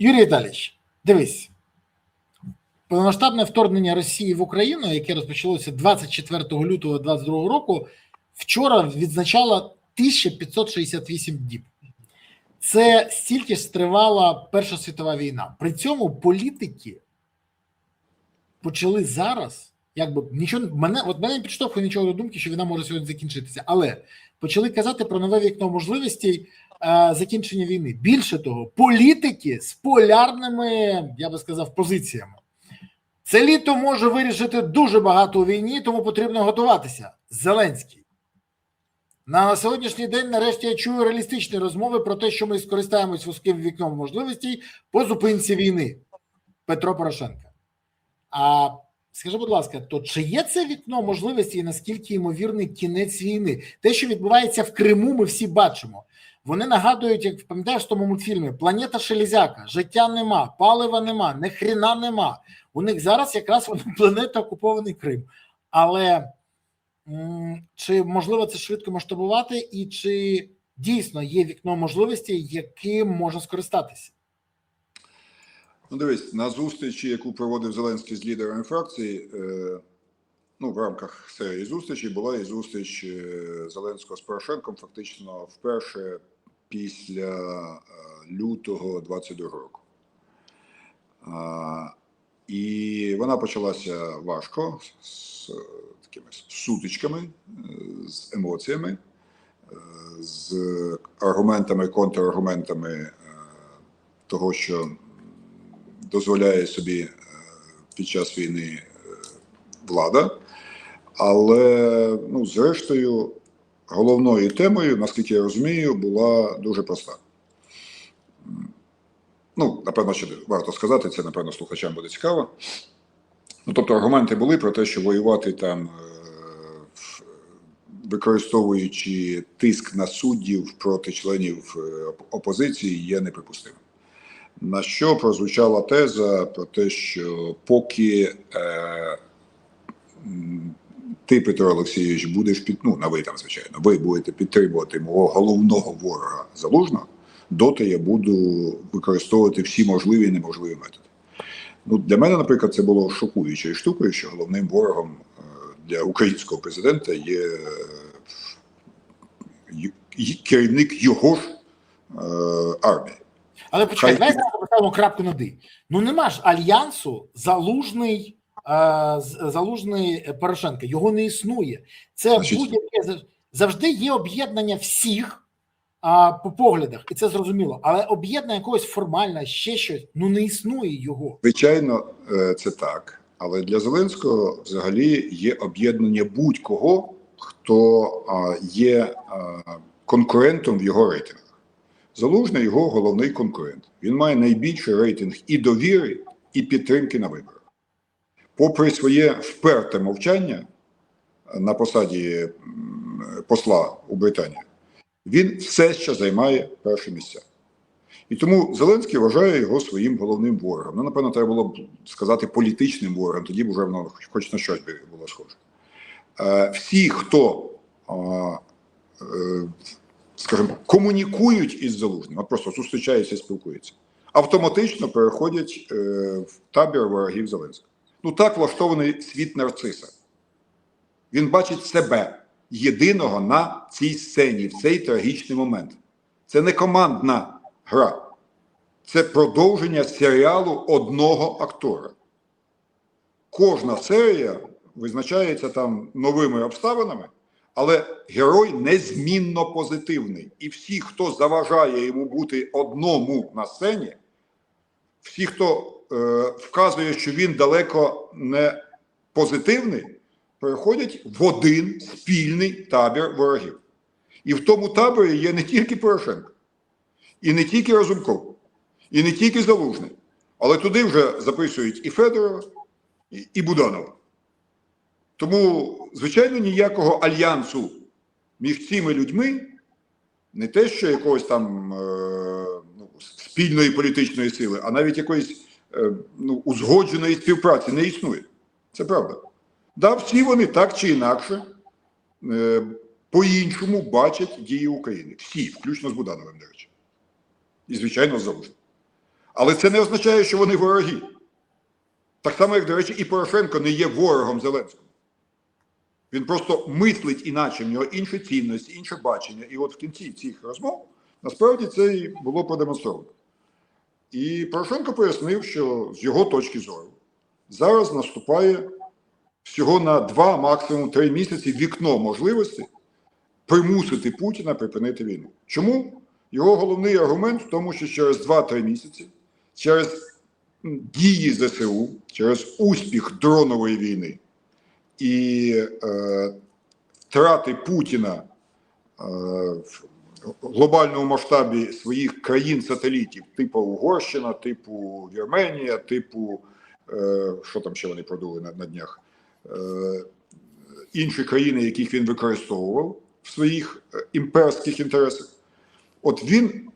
Юрій Віталійович, дивись, повномасштабне вторгнення Росії в Україну, яке розпочалося 24 лютого 2022 року, вчора відзначало 1568 діб. Це стільки ж тривала Перша світова війна. При цьому політики почали зараз, якби нічого, мене підштовхує нічого до думки, що війна може сьогодні закінчитися, але почали казати про нове вікно можливостей закінчення війни. Більше того, політики з полярними, я би сказав, позиціями. Це літо може вирішити дуже багато у війні, тому потрібно готуватися. Зеленський. На сьогоднішній день, нарешті, я чую реалістичні розмови про те, що ми скористаємось вузьким вікном можливостей по зупинці війни. Петро Порошенко. А скажи, будь ласка, то чи є це вікно можливості і наскільки ймовірний кінець війни? Те, що відбувається в Криму, ми всі бачимо. Вони нагадують, як пам'ятаєш в тому мультфільмі, планета Шелезяка, життя нема, палива нема, ні хрена нема. У них зараз якраз планета окупований Крим. Але чи можливо це швидко масштабувати і чи дійсно є вікно можливостей, яким можна скористатися? Ну, дивись, на зустрічі, яку проводив Зеленський з лідерами фракції, в рамках серії зустрічей була і зустріч Зеленського з Порошенком фактично вперше після лютого 22 року. І вона почалася важко, з такими сутичками, з емоціями, з аргументами, контраргументами того, що дозволяє собі під час війни влада. Але, зрештою, головною темою, наскільки я розумію, була дуже проста. Напевно, ще варто сказати, це, напевно, слухачам буде цікаво. Тобто аргументи були про те, що воювати там, використовуючи тиск на суддів проти членів опозиції, є неприпустимим. На що прозвучала теза про те, що поки ти, Петро Олексійович, будеш звичайно, ви будете підтримувати мого головного ворога Залужного, доти я буду використовувати всі можливі і неможливі методи. Для мене, наприклад, це було шокуючою штукою, що головним ворогом для українського президента є керівник його ж армії. Але почекай, давай зараз поставимо крапку над «і». Нема ж альянсу Залужний Порошенка. Його не існує. Це будь-яке завжди є об'єднання всіх по поглядах, і це зрозуміло. Але об'єднання якогось формальне, ще щось, не існує його. Звичайно, це так. Але для Зеленського взагалі є об'єднання будь-кого, хто є конкурентом в його рейтингах. Залужний – його головний конкурент. Він має найбільший рейтинг і довіри, і підтримки на виборах. Попри своє вперте мовчання на посаді посла у Британії, він все ще займає перші місця. І тому Зеленський вважає його своїм головним ворогом. Напевно, треба було б сказати політичним ворогом, тоді б вже воно хоч на щось було схоже. Всі, хто комунікують із Залужним, просто зустрічаються і спілкуються, автоматично переходять в табір ворогів Зеленського. Так влаштований світ нарциса. Він бачить себе єдиного на цій сцені, в цей трагічний момент. Це не командна гра. Це продовження серіалу одного актора. Кожна серія визначається там новими обставинами, але герой незмінно позитивний. І всі, хто заважає йому бути одному на сцені, всі, хто вказує, що він далеко не позитивний, переходять в один спільний табір ворогів. І в тому таборі є не тільки Порошенко, і не тільки Разумков, і не тільки Залужний, але туди вже записують і Федорова, і Буданова. Тому, звичайно, ніякого альянсу між цими людьми, не те, що якогось там спільної політичної сили, а навіть якоїсь узгодженої співпраці не існує. Це правда. Всі вони так чи інакше по-іншому бачать дії України. Всі, включно з Будановим, до речі. І, звичайно, з Залужним. Але це не означає, що вони вороги. Так само, як, до речі, і Порошенко не є ворогом Зеленського. Він просто мислить іначе, в нього інші цінності, інше бачення. І от в кінці цих розмов, насправді, це і було продемонстровано. І Порошенко пояснив, що з його точки зору зараз наступає всього на 2, максимум 3 місяці вікно можливості примусити Путіна припинити війну. Чому? Його головний аргумент в тому, що через 2-3 місяці, через дії ЗСУ, через успіх дронової війни і втрати Путіна в глобальному масштабі своїх країн-сателітів, типу Угорщина, типу Вірменія, типу, що там ще вони продули на днях, інші країни, яких він використовував в своїх імперських інтересах. От він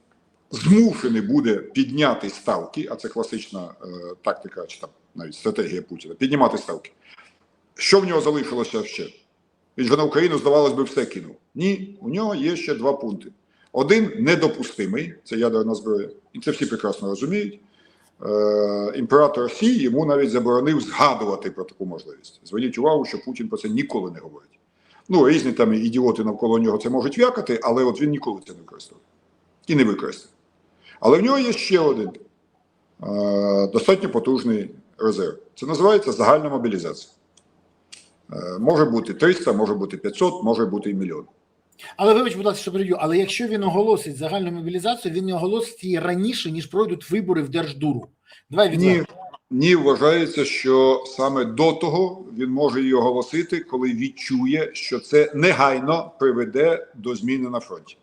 змушений буде підняти ставки, а це класична тактика, чи там навіть стратегія Путіна, піднімати ставки. Що в нього залишилося ще? Він же на Україну, здавалось би, все кинув. Ні, у нього є ще 2 пункти. Один недопустимий, це ядерна зброя, і це всі прекрасно розуміють. Імператор Сі йому навіть заборонив згадувати про таку можливість. Зверніть увагу, що Путін про це ніколи не говорить. Ну, різні там ідіоти навколо нього це можуть вякати, але от він ніколи це не використовує. І не використає. Але в нього є ще один достатньо потужний резерв. Це називається загальна мобілізація. Може бути 300, може бути 500, може бути і 1 мільйон. Але вибач, будь ласка, що переб'ю, але якщо він оголосить загальну мобілізацію, він не оголосить її раніше, ніж пройдуть вибори в Держдуру. Ні, вважається, що саме до того він може її оголосити, коли відчує, що це негайно приведе до зміни на фронті.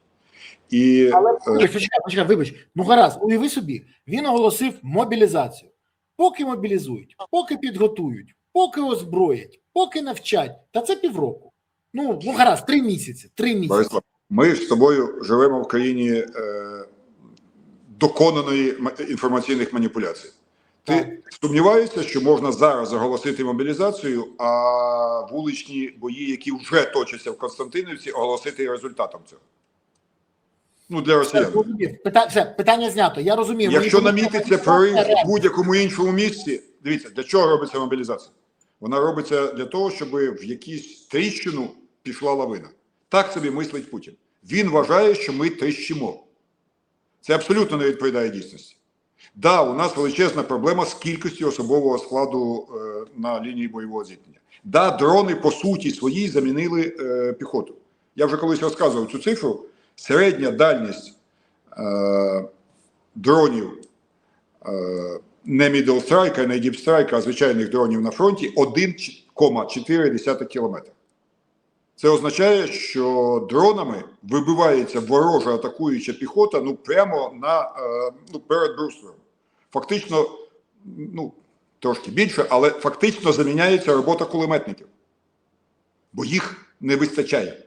Але почекай, вибач, ну гаразд, уяви собі, він оголосив мобілізацію. Поки мобілізують, поки підготують, поки озброять, поки навчать, та це півроку. Ну гаразд, 3 місяці. 3 місяці. Борислав, ми ж з тобою живемо в країні доконаної інформаційних маніпуляцій. Ти сумніваєшся, що можна зараз оголосити мобілізацію, а вуличні бої, які вже точаться в Константинівці, оголосити результатом цього? Ну, для росіян. Все, питання знято, я розумію. Якщо намітиться прорив в будь-якому іншому місці, дивіться, для чого робиться мобілізація? Вона робиться для того, щоб в якусь тріщину пішла лавина. Так собі мислить Путін. Він вважає, що ми тріщимо. Це абсолютно не відповідає дійсності. Да, у нас величезна проблема з кількістю особового складу на лінії бойового зіткнення. Да, дрони по суті своїй замінили піхоту. Я вже колись розказував цю цифру. Середня дальність дронів не Middle Strike, не Deep Strike, а звичайних дронів на фронті 1,4 кілометра. Це означає, що дронами вибивається ворожа атакуюча піхота прямо перед бруствером. Фактично, трошки більше, але фактично заміняється робота кулеметників. Бо їх не вистачає.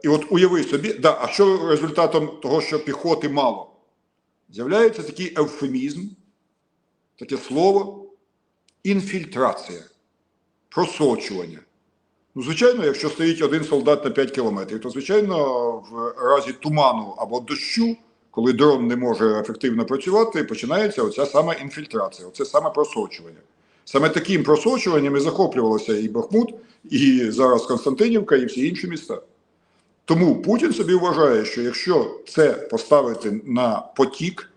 І от уяви собі, а що результатом того, що піхоти мало? З'являється такий евфемізм, таке слово інфільтрація, просочування. Звичайно, якщо стоїть один солдат на 5 кілометрів, то, звичайно, в разі туману або дощу, коли дрон не може ефективно працювати, починається оця сама інфільтрація, оце саме просочування. Саме таким просочуванням і захоплювалося і Бахмут, і зараз Константинівка, і всі інші міста. Тому Путін собі вважає, що якщо це поставити на потік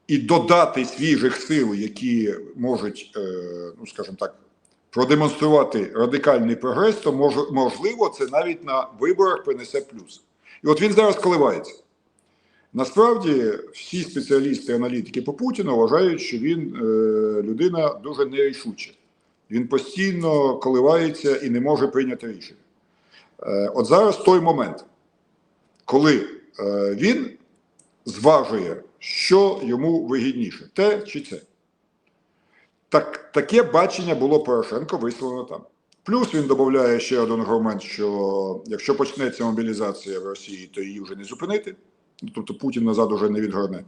і додати свіжих сил, які можуть, скажімо так, продемонструвати радикальний прогрес, то можливо це навіть на виборах принесе плюс. І от він зараз коливається. Насправді всі спеціалісти, аналітики по Путіну вважають, що він людина дуже нерішуча. Він постійно коливається і не може прийняти рішення. От зараз той момент, коли він зважує, що йому вигідніше, те чи це. Таке бачення було Порошенко висловлено там. Плюс він додає ще один аргумент, що якщо почнеться мобілізація в Росії, то її вже не зупинити. Тобто Путін назад уже не відгорне.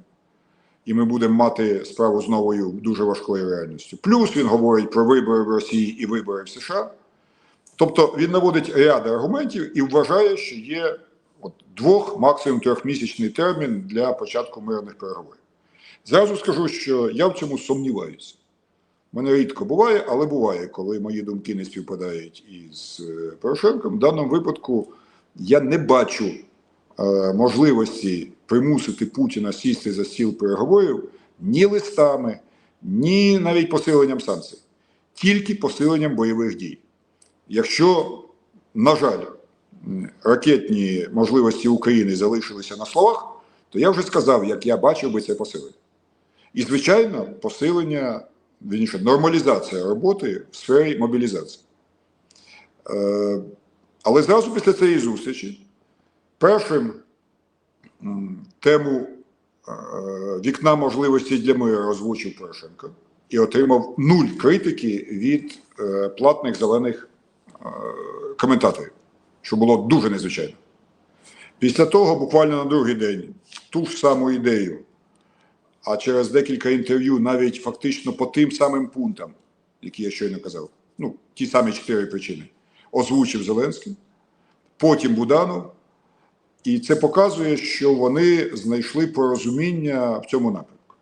І ми будемо мати справу з новою дуже важкою реальністю. Плюс він говорить про вибори в Росії і вибори в США. Тобто він наводить ряд аргументів і вважає, що є максимум 3-місячний термін для початку мирних переговорів. Зразу скажу, що я в цьому сумніваюся. У мене рідко буває, але буває, коли мої думки не співпадають із Порошенком. В даному випадку я не бачу можливості примусити Путіна сісти за стіл переговорів ні листами, ні навіть посиленням санкцій. Тільки посиленням бойових дій. Якщо, на жаль, ракетні можливості України залишилися на словах, то я вже сказав, як я бачив би це посилення. І, звичайно, посилення, вірніше, нормалізація роботи в сфері мобілізації. Але зразу після цієї зустрічі першим тему вікна можливостей для миру озвучив Порошенко і отримав 0 критики від платних зелених коментаторів, що було дуже незвичайно. Після того, буквально на другий день, ту ж саму ідею, а через декілька інтерв'ю навіть фактично по тим самим пунктам, які я щойно казав, ну, ті самі 4 причини, озвучив Зеленський, потім Буданов, і це показує, що вони знайшли порозуміння в цьому напрямку.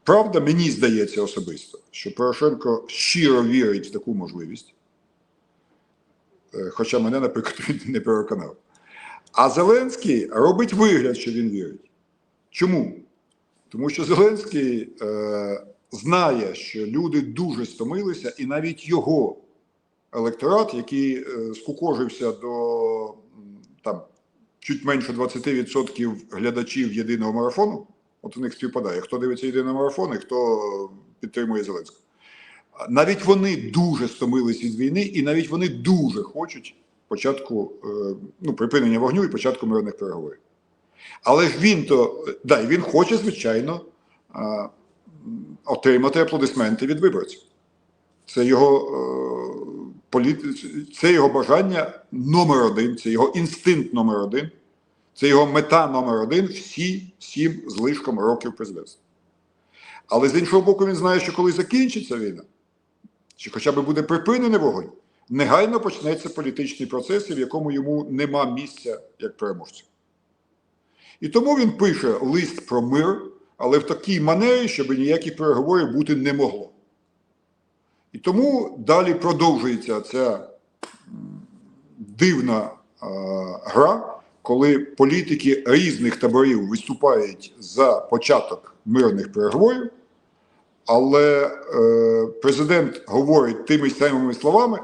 Правда, мені здається особисто, що Порошенко щиро вірить в таку можливість, хоча мене, наприклад, він не переконав. А Зеленський робить вигляд, що він вірить. Чому? Тому що Зеленський знає, що люди дуже стомилися, і навіть його електорат, який скукожився до там, чуть менше 20% глядачів єдиного марафону, от у них співпадає, хто дивиться єдиний марафон і хто підтримує Зеленського. Навіть вони дуже стомились від війни, і навіть вони дуже хочуть початку, припинення вогню і початку мирних переговорів. Але ж він хоче, звичайно, отримати аплодисменти від виборців. Це його бажання номер 1, це його інстинкт номер 1, це його мета номер 1 всі 7 з лишком років президентства. Але з іншого боку, він знає, що коли закінчиться війна, чи хоча б буде припинений вогонь, негайно почнеться політичний процес, в якому йому нема місця як переможцю. І тому він пише лист про мир, але в такій манері, щоб ніяких переговорів бути не могло. І тому далі продовжується ця дивна гра, коли політики різних таборів виступають за початок мирних переговорів, але президент говорить тими самими словами,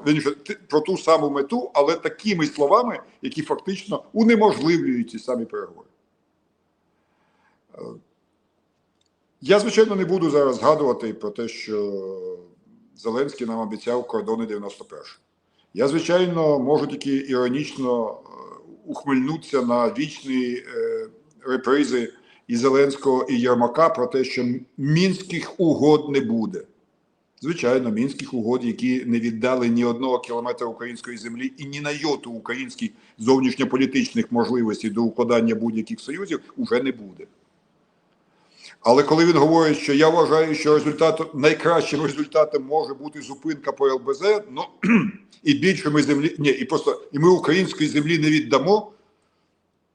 про ту саму мету, але такими словами, які фактично унеможливлюють ці самі переговори. Я, звичайно, не буду зараз згадувати про те, що Зеленський нам обіцяв кордони 91-го. Я, звичайно, можу тільки іронічно ухмильнутися на вічні репризи і Зеленського, і Єрмака про те, що Мінських угод не буде. Звичайно, Мінських угод, які не віддали ні 1 кілометра української землі і ні на йоту українських зовнішньополітичних можливостей до укладання будь-яких союзів, уже не буде. Але коли він говорить, що я вважаю, що найкращим результатом може бути зупинка по ЛБЗ, і більше ми землі, і ми української землі не віддамо,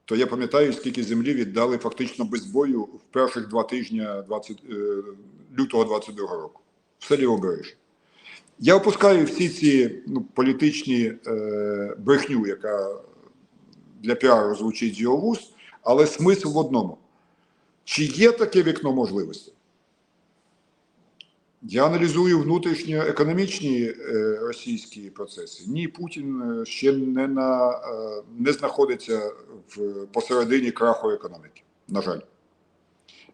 то я пам'ятаю, скільки землі віддали фактично без бою в перших 2 тижні лютого 22-го року в селі Обережжя. Я опускаю всі ці політичні брехню, яка для піару звучить з його вуст, але смисл в одному. Чи є таке вікно можливостей? Я аналізую внутрішньоекономічні російські процеси. Ні, Путін ще не знаходиться посередині краху економіки, на жаль.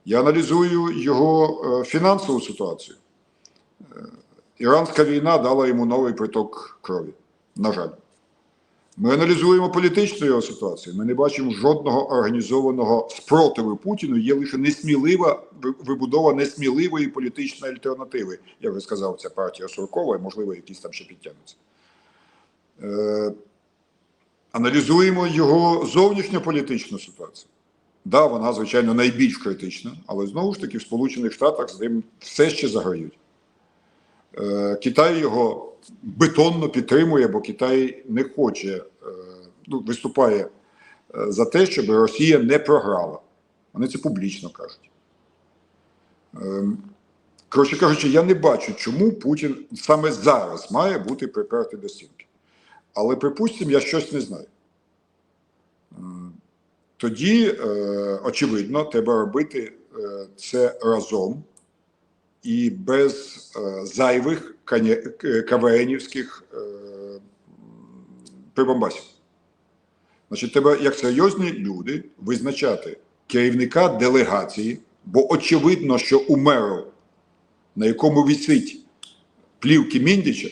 Я аналізую його фінансову ситуацію. Іранська війна дала йому новий приток крові, на жаль. Ми аналізуємо політичну його ситуацію. Ми не бачимо жодного організованого спротиву Путіну. Є лише вибудова несміливої політичної альтернативи. Я вже сказав, ця партія Суркова, і, можливо, якісь там ще підтягнуться. Аналізуємо його зовнішньополітичну ситуацію. Да, вона, звичайно, найбільш критична, але, знову ж таки, в Сполучених Штатах з ним все ще заграють. Китай його бетонно підтримує, бо Китай не хоче, виступає за те, щоб Росія не програла. Вони це публічно кажуть. Коротше кажучи, я не бачу, чому Путін саме зараз має бути припертий до стінки. Але, припустимо, я щось не знаю. Тоді, очевидно, треба робити це разом і без зайвих КВНівських прибамбасів. Значить, треба, як серйозні люди, визначати керівника делегації, бо очевидно, що Умеров, на якому висить плівки Міндіча,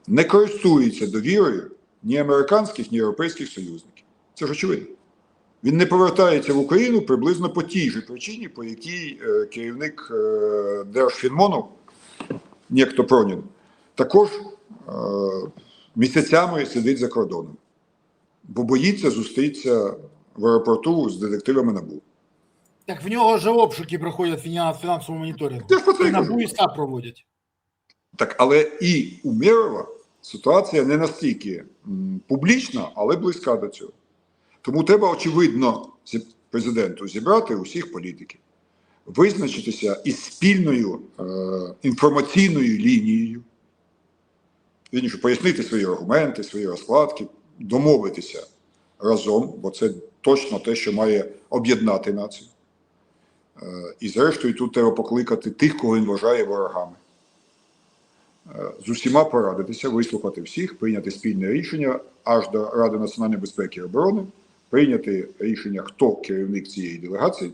не користується довірою ні американських, ні європейських союзників. Це ж очевидно. Він не повертається в Україну приблизно по тій же причині, по якій керівник Держфінмону, нєхто Пронін, також місяцями сидить за кордоном, бо боїться зустрітися в аеропорту з детективами НАБУ. Так в нього ж обшуки проходять фінансового моніторингу. І НАБУ і САП проводять. Так, але і у Умєрова ситуація не настільки публічна, але близька до цього. Тому треба, очевидно, президенту зібрати усіх політиків, визначитися із спільною інформаційною лінією, пояснити свої аргументи, свої розкладки, домовитися разом, бо це точно те, що має об'єднати націю. І зрештою тут треба покликати тих, кого він вважає ворогами. З усіма порадитися, вислухати всіх, прийняти спільне рішення аж до Ради національної безпеки і оборони, прийняти рішення, хто керівник цієї делегації,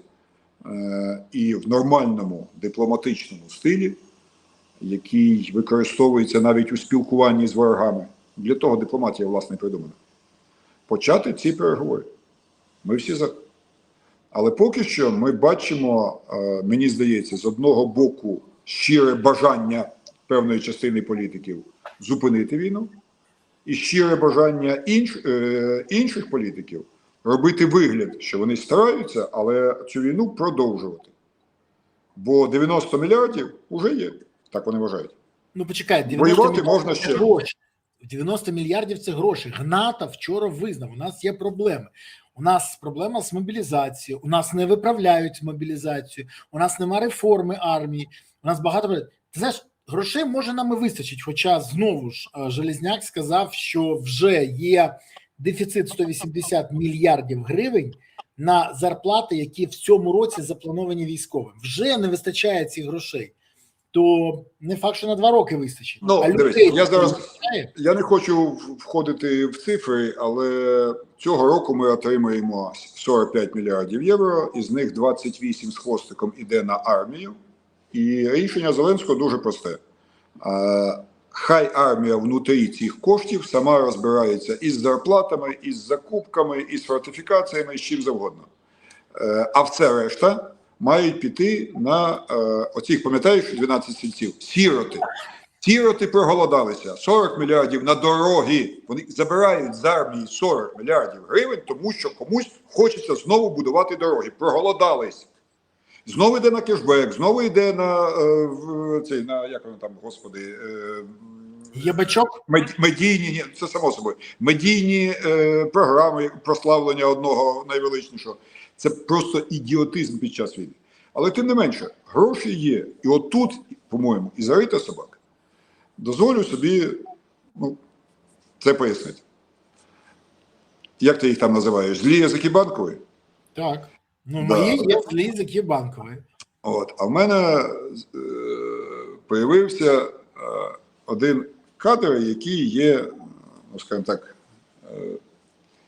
і в нормальному дипломатичному стилі, який використовується навіть у спілкуванні з ворогами, для того дипломатія, власне, придумана, почати ці переговори. Ми всі за. Але поки що ми бачимо, мені здається, з одного боку щире бажання певної частини політиків зупинити війну, і щире бажання інших політиків робити вигляд, що вони стараються, але цю війну продовжувати. Бо 90 мільярдів вже є, так вони вважають. Ну почекай, 90 воювати мільярдів можна це ще. гроші. 90 мільярдів – це гроші. Гната вчора визнав, у нас є проблеми. У нас проблема з мобілізацією, у нас не виправляють мобілізацію, у нас нема реформи армії, у нас багато... Ти знаєш, грошей може нам і вистачить, хоча знову ж Железняк сказав, що вже є дефіцит 180 мільярдів гривень на зарплати, які в цьому році заплановані військовим. Вже не вистачає цих грошей. То не факт, що на 2 роки вистачить. Ну, а дивись, людей я не хочу входити в цифри, але цього року ми отримаємо 45 мільярдів євро, із них 28 з хвостиком іде на армію. І рішення Зеленського дуже просте. Хай армія внутрі цих коштів сама розбирається із зарплатами, із закупками, із фортифікаціями, і з чим завгодно. А все решта мають піти на оцих, пам'ятаєш, 12 сільців? Сіроти. Сіроти проголодалися. 40 мільярдів на дороги. Вони забирають з армії 40 мільярдів гривень, тому що комусь хочеться знову будувати дороги. Проголодались. Знову йде на кешбек, знову йде на як воно там, господи, є бачок? Медійні, це само собою, медійні програми прославлення одного найвеличнішого. Це просто ідіотизм під час війни. Але тим не менше, гроші є. І от тут, по-моєму, і зарита собака. Дозволю собі це пояснити. Як ти їх там називаєш? Злі язики Банкової? Так. Ну, мої є злі язики Банкової. От. А в мене появився один кадр, який є, ну, скажімо так,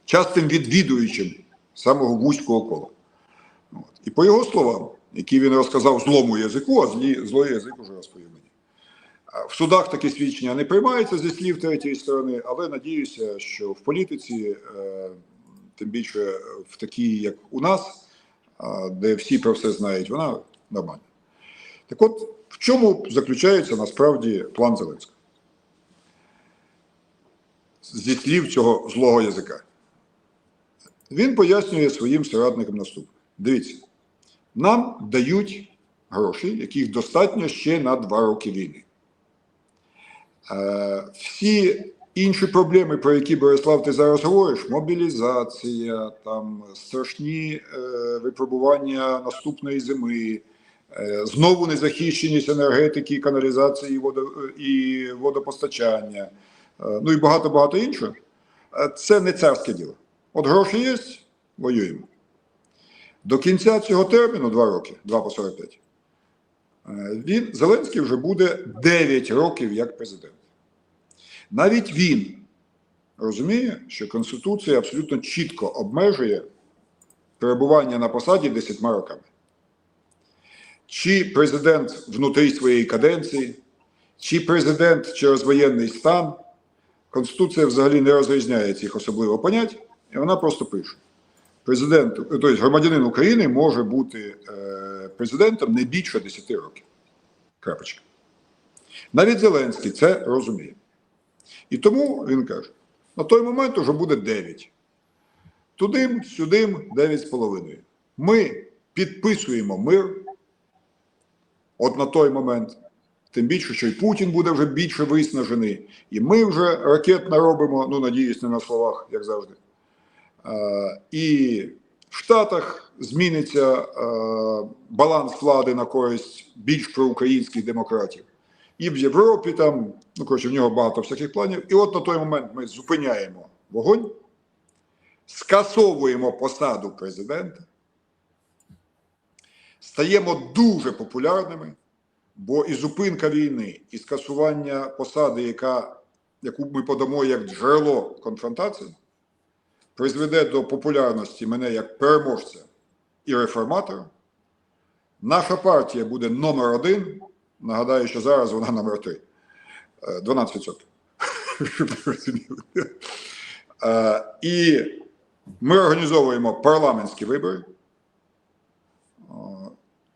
частим відвідуючим самого вузького кола. От. І по його словам, які він розказав злому язику, а злий язик уже розповів мені. В судах такі свідчення не приймаються зі слів третьої сторони, але надіюся, що в політиці, тим більше в такій, як у нас, де всі про все знають, вона нормальна. Так от, в чому заключається насправді план Зеленського? Зі слів цього злого язика. Він пояснює своїм соратникам наступне. Дивіться, нам дають гроші, яких достатньо ще на 2 роки війни. Всі інші проблеми, про які, Борислав, ти зараз говориш, мобілізація, там страшні випробування наступної зими, знову незахищеність енергетики, каналізації і водопостачання, ну і багато-багато іншого, це не царське діло. От гроші є, воюємо. До кінця цього терміну, 2 роки, 2 по 45, Зеленський вже буде 9 років як президент. Навіть він розуміє, що Конституція абсолютно чітко обмежує перебування на посаді 10 роками. Чи президент внутрі своєї каденції, чи президент через воєнний стан. Конституція взагалі не розрізняє цих особливо понять, і вона просто пише. Президент, тобто громадянин України може бути президентом не більше 10 років. Крапочка. Навіть Зеленський це розуміє. І тому він каже, на той момент вже буде 9. Тудим, сюдим 9,5. Ми підписуємо мир от на той момент. Тим більше, що і Путін буде вже більше виснажений. І ми вже ракет наробимо, ну, надіюсь, не на словах, як завжди. І в Штатах зміниться баланс влади на користь більш проукраїнських демократів. І в Європі там, ну, коротше, в нього багато всяких планів. І от на той момент ми зупиняємо вогонь, скасовуємо посаду президента, стаємо дуже популярними, бо і зупинка війни, і скасування посади, яку ми подамо як джерело конфронтації, призведе до популярності мене як переможця і реформатора. Наша партія буде номер 1. Нагадаю, що зараз вона номер 3. 12%. І ми організовуємо парламентські вибори.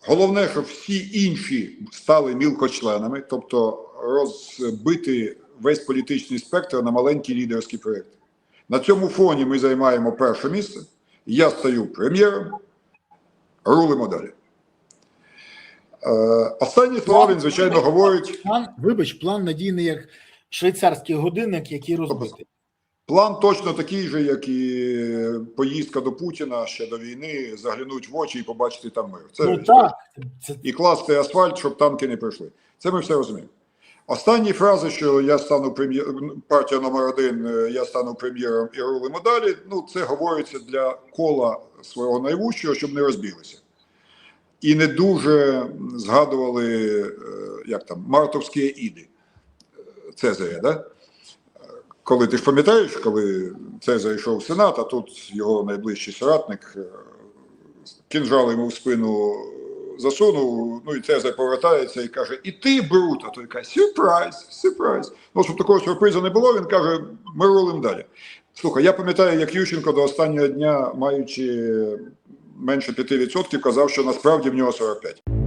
Головне, щоб всі інші стали мілкочленами, тобто розбити весь політичний спектр на маленькі лідерські проєкти. На цьому фоні ми займаємо 1-е місце, я стаю прем'єром, рулимо далі. Останні слова він, звичайно, говорить... План надійний як швейцарський годинник, який розбитий. План точно такий же, як і поїздка до Путіна ще до війни, заглянуть в очі і побачити там мир. Це, ну, так. І класти асфальт, щоб танки не прийшли. Це ми все розуміємо. Останні фрази, що я стану партія номер 1, я стану прем'єром і рулимо далі, ну, це говориться для кола свого найвужчого, щоб не розбіглися. І не дуже згадували, як там, мартовські іди Цезаря, да? Коли ти ж пам'ятаєш, коли Цезар йшов в Сенат, а тут його найближчий соратник кінжал йому в спину засунув, ну і Цезар повертається і каже, і ти, Брут, а той каже, сюрприз. Ну, щоб такого сюрпризу не було, він каже, ми рулимо далі. Слухай, я пам'ятаю, як Ющенко до останнього дня, маючи менше 5%, казав, що насправді в нього 45%.